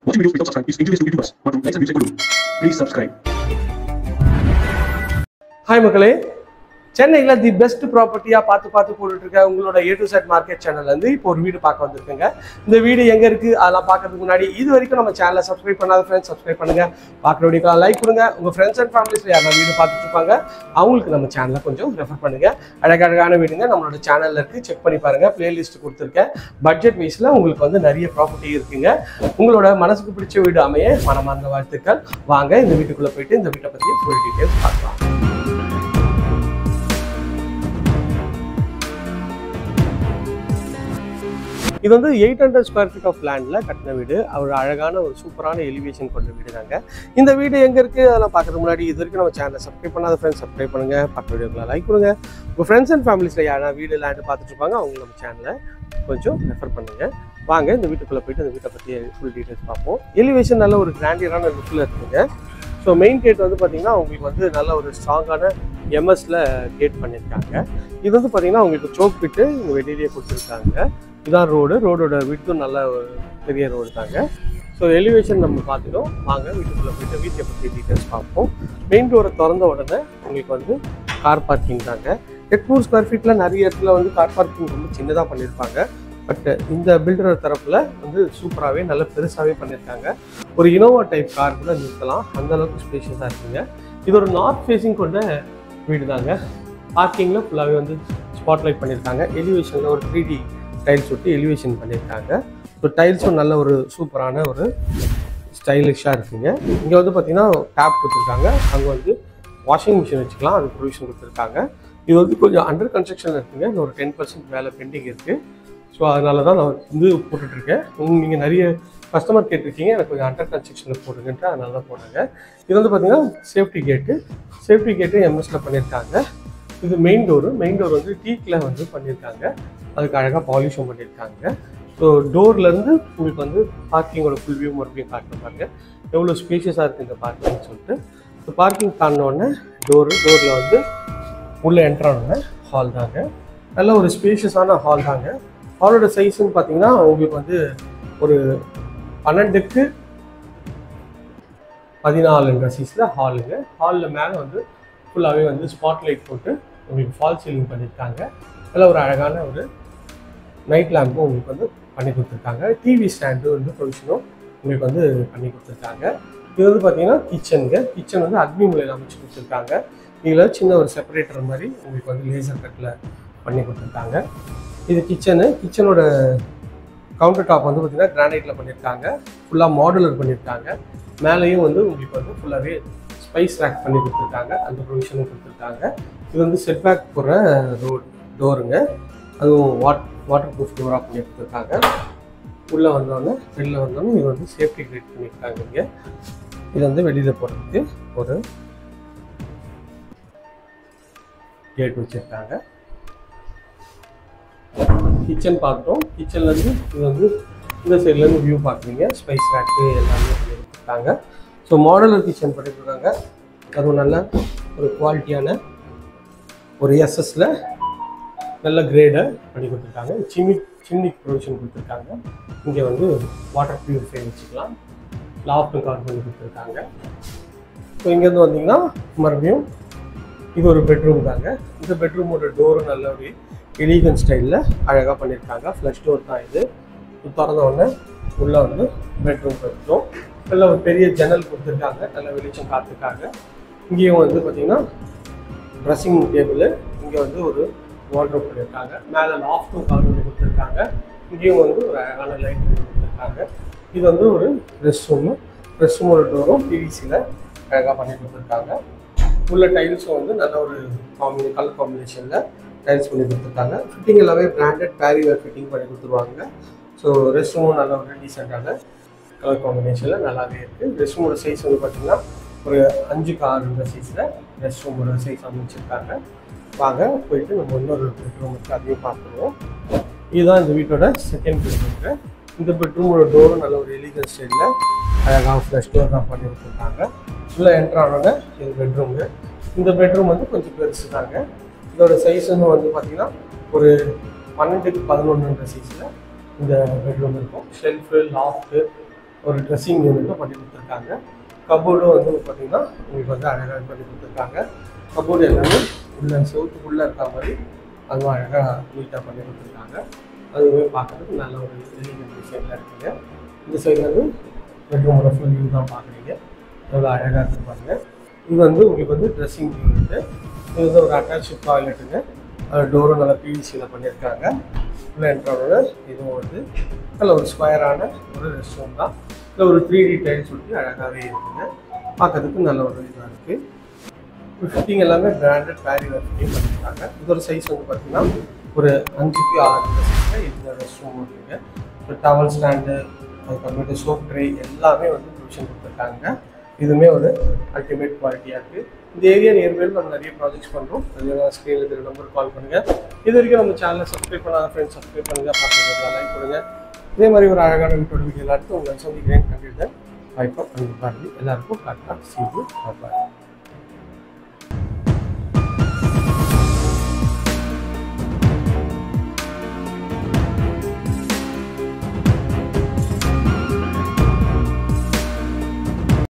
Watching videos without subscribe is injurious to YouTubers. Want to like and music guru? Please subscribe. Hi மக்களே, சென்னையில the best ப்ராப்பர்ட்டியா பார்த்து போட்டுட்டு இருக்க உங்களோட A to Z market சேனல்ல இருந்து இப்போ ஒரு வீடு பார்க்க வந்திருக்கேங்க. இந்த வீடு எங்க இருக்கு அதெல்லாம் பார்க்கிறதுக்கு முன்னாடி இது வரைக்கும் நம்ம சேனலை சப்ஸ்கிரைப் பண்ணாத ஃப்ரெண்ட்ஸ் சப்ஸ்கிரைப் பண்ணுங்க. பார்க்குற வீடியோக்கு லைக் கொடுங்க. உங்க ஃப்ரெண்ட்ஸ் அண்ட் ஃபேமிலிஸ்ல யாராவது வீடு பார்த்துட்டு இருப்பாங்க அவங்களுக்கு நம்ம சேனலை கொஞ்சம் ரெஃபர் பண்ணுங்க. அழகழகான வீடுங்க நம்மளோட சேனல்ல இருக்கு, செக் பண்ணி பாருங்க. பிளேலிஸ்ட் கொடுத்துருக்கேன். பட்ஜெட் வைஸ்ல உங்களுக்கு வந்து நிறைய ப்ராப்பர்ட்டி இருக்குங்க. உங்களோட மனசுக்கு பிடிச்ச வீடு அமைய மனமார்ந்த வாழ்த்துக்கள். வாங்க இந்த வீட்டுக்குள்ள போயிட்டு இந்த வீட்டை பத்தி ஃபுல் டீடைல்ஸ் பார்க்கலாம். இது வந்து 800 ஸ்கொயர் ஃபீட் ஆஃப் லேண்டில் கட்டின வீடு. ஒரு அழகான ஒரு சூப்பரான எலிவேஷன் கொண்ட வீடு தாங்க. இந்த வீடு எங்கே இருக்குது அதெல்லாம் பார்க்குறதுக்கு முன்னாடி இது வரைக்கும் நம்ம சேனலை சப்ஸ்கிரைப் பண்ணாத ஃப்ரெண்ட்ஸ் சப்ஸ்கிரைப் பண்ணுங்கள். பக்க வீடியோக்குள்ள லைக் கொடுங்க. உங்கள் ஃப்ரெண்ட்ஸ் அண்ட் ஃபேமிலிஸில் யாரா வீடு லேண்டு பார்த்துட்டு இருப்பாங்க அவங்க நம்ம சேனலை கொஞ்சம் ரெஃபர் பண்ணுங்கள். வாங்க இந்த வீட்டுக்குள்ளே போய்ட்டு இந்த வீட்டை பற்றி ஃபுல் டீட்டெயில்ஸ் பார்ப்போம். எலிவேஷன் நல்ல ஒரு கிராண்டியரான லுக்கில் இருக்குங்க. ஸோ மெயின் கேட் வந்து பார்த்திங்கன்னா உங்களுக்கு வந்து நல்ல ஒரு ஸ்ட்ராங்கான எம்எஸ்ல கேட் பண்ணியிருக்காங்க. இது வந்து பார்த்திங்கன்னா உங்களுக்கு சோக் பிட்டு இங்கே வெளியிலேயே கொடுத்துருக்காங்க. இதான் ரோடோட வீட்டுக்கும் நல்ல ஒரு பெரிய ரோடு தாங்க. ஸோ எலிவேஷன் நம்ம பார்த்துட்டோம். வாங்க வீட்டுக்குள்ளே போய்ட்டு வீட்டை பற்றி டீட்டெயில்ஸ் பார்ப்போம். மெயின் டோரை திறந்த உடனே உங்களுக்கு வந்து கார் பார்க்கிங் தாங்க. 800 ஸ்கொயர் ஃபீட்டில் நிறைய இடத்துல வந்து கார் பார்க்கிங் ரொம்ப சின்னதாக பண்ணியிருப்பாங்க. பட் இந்த பில்டர் தரப்பில் வந்து சூப்பராகவே நல்ல பெருசாகவே பண்ணியிருக்காங்க. ஒரு இனோவா டைப் கார் கூட நிறுத்தலாம், அந்தளவுக்கு ஸ்பேஷியஸாக இருக்குங்க. இது ஒரு நார்த் ஃபேஸிங் கொண்ட வீடு தாங்க. பார்க்கிங்கில் ஃபுல்லாகவே வந்து ஸ்பாட்லைட் பண்ணியிருக்காங்க. எலிவேஷனில் ஒரு 3D டைல்ஸ் ஒட்டி எலிவேஷன் பண்ணியிருக்காங்க. ஸோ டைல்ஸும் நல்ல ஒரு சூப்பரான ஒரு ஸ்டைலிஷாக இருக்குங்க. இங்கே வந்து பார்த்திங்கன்னா டேப் கொடுத்துருக்காங்க. அங்கே வந்து வாஷிங் மிஷின் வச்சுக்கலாம், அது ப்ரொவிஷன் கொடுத்துருக்காங்க. இது வந்து கொஞ்சம் அண்டர் கன்ஸ்ட்ரக்ஷன் இருக்குங்க. இன்னும் ஒரு 10% மேலே பெண்டிங் இருக்குது. ஸோ அதனால தான் நான் வந்து போட்டுட்ருக்கேன். நீங்கள் நிறைய கஸ்டமர் கேட்டிருக்கீங்க எனக்கு கொஞ்சம் அண்டர் கன்ஸ்ட்ரக்ஷனில் போடுங்கன்ட்டு, அதனால தான் போடுங்க. இது வந்து பார்த்திங்கன்னா சேஃப்டி கேட்டு எம்எஸ்ல பண்ணியிருக்காங்க. இது மெயின் டோர் வந்து டீக்கில் வந்து பண்ணியிருக்காங்க. அதுக்கு அழகாக பாலிஷும் பண்ணியிருக்காங்க. ஸோ டோர்லேருந்து உங்களுக்கு வந்து பார்க்கிங்கோட ஃபுல் வியூ மறுபடியும் காட்டுற பாருங்க எவ்வளோ ஸ்பேஷியஸாக இருக்குது இந்த பார்க்கிங்னு சொல்லிட்டு. ஸோ பார்க்கிங் தாண்டினோடனே டோரில் வந்து உள்ளே என்ட்ரானோடனே ஹால் தாங்க. நல்ல ஒரு ஸ்பேஷியஸான ஹால் தாங்க. ஹாலோட சைஸ்ன்னு பார்த்தீங்கன்னா உங்களுக்கு வந்து ஒரு 12க்கு 14 சைஸில் ஹாலுங்க. ஹாலில் மேலே வந்து ஃபுல்லாகவே வந்து ஸ்பாட்லைட் போட்டு உங்களுக்கு ஃபால் சீலிங் பண்ணியிருக்காங்க. அதில் ஒரு அழகான ஒரு நைட் லேம்பும் உங்களுக்கு வந்து பண்ணி கொடுத்துருக்காங்க. டிவி ஸ்டாண்டு வந்து ப்ரொவிஷனும் உங்களுக்கு வந்து பண்ணி கொடுத்துருக்காங்க. இது வந்து பார்த்தீங்கன்னா கிச்சன் வந்து அக்னி முறையில் அமைச்சு கொடுத்துருக்காங்க. இதில் சின்ன ஒரு செப்பரேட்டர் மாதிரி உங்களுக்கு வந்து லேசர் கட்டில் பண்ணி கொடுத்துருக்காங்க. இது கிச்சனோட கவுண்டர் டாப் வந்து பார்த்திங்கன்னா கிரானைட்டில் பண்ணியிருக்காங்க. ஃபுல்லாக மாடுலர் பண்ணியிருக்காங்க. மேலேயும் வந்து உங்களுக்கு வந்து ஃபுல்லாகவே ஸ்பைஸ் ரேக் பண்ணி கொடுத்துருக்காங்க, அந்த ப்ரொவிஷனும் கொடுத்துருக்காங்க. இது வந்து செட்பேக் போகிற டோருங்க. அதுவும் வாட்டர் ப்ரூஃப் டோராக பண்ணி கொடுத்துருக்காங்க. உள்ளே வெளில வந்தோடனே இது வந்து சேஃப்டி கிரியேட் பண்ணியிருக்காங்க. இங்கே இது வந்து வெளியில் போகிறதுக்கு ஒரு கேட் வச்சுருக்காங்க. கிச்சன் பார்த்தோம். கிச்சன்லேருந்து இது வந்து இந்த சைட்லேருந்து வியூ பார்க்குறீங்க. ஸ்பைஸ் ரேக்கு எல்லாமே பண்ணி கொடுத்துருக்காங்க. ஸோ மாடலர் கிச்சன் பண்ணிட்டுருக்காங்க. அதுவும் நல்ல ஒரு குவாலிட்டியான ஒரு எஸ்எஸ்ல நல்ல கிரேடை பண்ணி கொடுத்துருக்காங்க. சிம்னி ப்ரொவிஷன் கொடுத்துருக்காங்க. இங்கே வந்து வாட்டர் ப்யூரிஃபை வச்சுக்கலாம். லாஃப்ட்டும் கவர் பண்ணி கொடுத்துருக்காங்க. ஸோ இங்கேருந்து வந்தீங்கன்னா மறுபடியும் இது ஒரு பெட்ரூம் தாங்க. இந்த பெட்ரூமோட டோரும் நல்ல ஒரு எலிகன் ஸ்டைலில் அழகாக பண்ணியிருக்காங்க. ஃப்ளஷ் டோர் தான் இது. திறந்த உடனே உள்ளே வந்து பெட்ரூம் கொடுத்துரும். நல்ல ஒரு பெரிய ஜன்னல் கொடுத்துருக்காங்க, நல்ல வெளிச்சம் காத்துருக்காங்க. இங்கேயும் வந்து பார்த்திங்கன்னா ட்ரெஸ்ஸிங் டேபிள், இங்கே வந்து ஒரு வார்ட்ரோப் பண்ணியிருக்காங்க. மேலே லாஃப்ட்டும் கவர் பண்ணி கொடுத்துருக்காங்க. இங்கேயும் வந்து ஒரு அழகான லைட் கொடுத்துருக்காங்க. இது வந்து ஒரு ரெஸ்ட் ரூமோட டோரும் பிவிசியில் அழகாக பண்ணி கொடுத்துருக்காங்க. உள்ள டைல்ஸும் வந்து நல்ல ஒரு கலர் காம்பினேஷனில் டைல்ஸ் பண்ணி கொடுத்துருக்காங்க. ஃபிட்டிங் எல்லாமே பிராண்டட் பேரிவேர் ஃபிட்டிங் பண்ணி கொடுத்துருவாங்க. ஸோ ரெஸ்ட் ரூமும் நல்ல ஒரு டீசெண்டான கலர் காம்பினேஷனில் நல்லாவே இருக்குது. ரெஸ்ட் ரூமோட சைஸ் வந்து பார்த்திங்கன்னா ஒரு 5x6 சைஸில் ரெஸ்ட் ரூமோட சைஸ் அமைச்சிருக்காங்க. வாங்க போயிட்டு நம்ம இன்னொரு பெட்ரூம் இருக்குது, அதையும் பார்த்துருவோம். இதுதான் இந்த வீட்டோட செகண்ட் பெட்ரூம்க்கு. இந்த பெட்ரூமோட டோரும் நல்ல ஒரு எலிகன் ஸ்டைலில் அழகாக ஃப்ளஷ் டோர் தான் பண்ணி கொடுத்துருக்காங்க. உள்ளே என்ட்ரானோட இது பெட்ரூமு. இந்த பெட்ரூம் வந்து கொஞ்சம் பெருசு தாங்க. இதோட சைஸுன்னு வந்து பார்த்திங்கன்னா ஒரு 12x11 சைஸில் இந்த பெட்ரூம் இருக்கும். ஷெல்ஃபு, லாஃப்ட்டு, ஒரு ட்ரெஸ்ஸிங் யூனிட்டும் பண்ணி கொடுத்துருக்காங்க. கபோர்டும் வந்து பார்த்தீங்கன்னா உங்களுக்கு வந்து அழகாக பண்ணி கொடுத்துருக்காங்க. கபோர்டு எல்லாமே உள்ள செவத்துக்குள்ளே இருக்க மாதிரி அதுவும் அழகாக நீட்டாக பண்ணி கொடுத்துருக்காங்க. அதுவே பார்க்குறதுக்கு நல்ல ஒரு எலிகன்ட் டிசைனில் இருக்குங்க. இந்த சைடு வந்து பெட்ரூமோட ஃபுல் வியூ தான் பார்க்குறீங்க. எவ்வளோ அழகாக இருக்குது பாருங்கள். இது வந்து உங்களுக்கு வந்து ட்ரெஸ்ஸிங் யூனிட்டு. இது வந்து ஒரு அட்டாச் டாய்லெட்டுங்க. டோரும் நல்லா பிவிசியில் பண்ணியிருக்காங்க. உள்ளே என்ட்ரோட இதுவும் வந்து நல்ல ஒரு ஸ்கொயரான ஒரு ரெஸ்ட் ரூம் தான். இல்லை ஒரு 3D டைல்ஸ் சொல்லி அழகாகவே இருக்குங்க. பார்க்கறதுக்கு நல்ல ஒரு இதாக இருக்குது. ஃபிட்டிங் எல்லாமே பிராண்டட் வேரியில் ஃபிட்டிங் பண்ணியிருக்காங்க. இதோட சைஸ் வந்து பார்த்திங்கன்னா ஒரு 5க்கு 6 இந்த ரெஸ்ட் ரூம் இருக்குங்க. ஒரு டவல் ஸ்டாண்டு, அதுக்கப்புறமேட்டு சோப் ட்ரே எல்லாமே வந்து ப்ரொவிஷன் கொடுத்துருக்காங்க. இதுவுமே ஒரு அல்டிமேட் குவாலிட்டியாக இருக்குது. இந்த ஏரியா நியர்பையில் நம்ம நிறைய ப்ராஜெக்ட்ஸ் பண்ணுறோம். அதனால ஸ்க்ரீனில் இருக்கிற நம்பர் கால் பண்ணுங்கள். இது வரைக்கும் நம்ம சேனலை சப்ஸ்கிரைப் பண்ணாத ஃப்ரெண்ட்ஸ் சப்ஸ்கிரைப் பண்ணுங்கள், பார்த்துக்கலாம், லைக் பண்ணுங்கள். இதே மாதிரி ஒரு அழகான வீட்டோட வீடியோ எல்லாருக்கும் உங்களை சந்திக்கிறேன். கண்டிப்பாக வாய்ப்பாக எல்லாருக்கும் டாட்டா, see you, bye.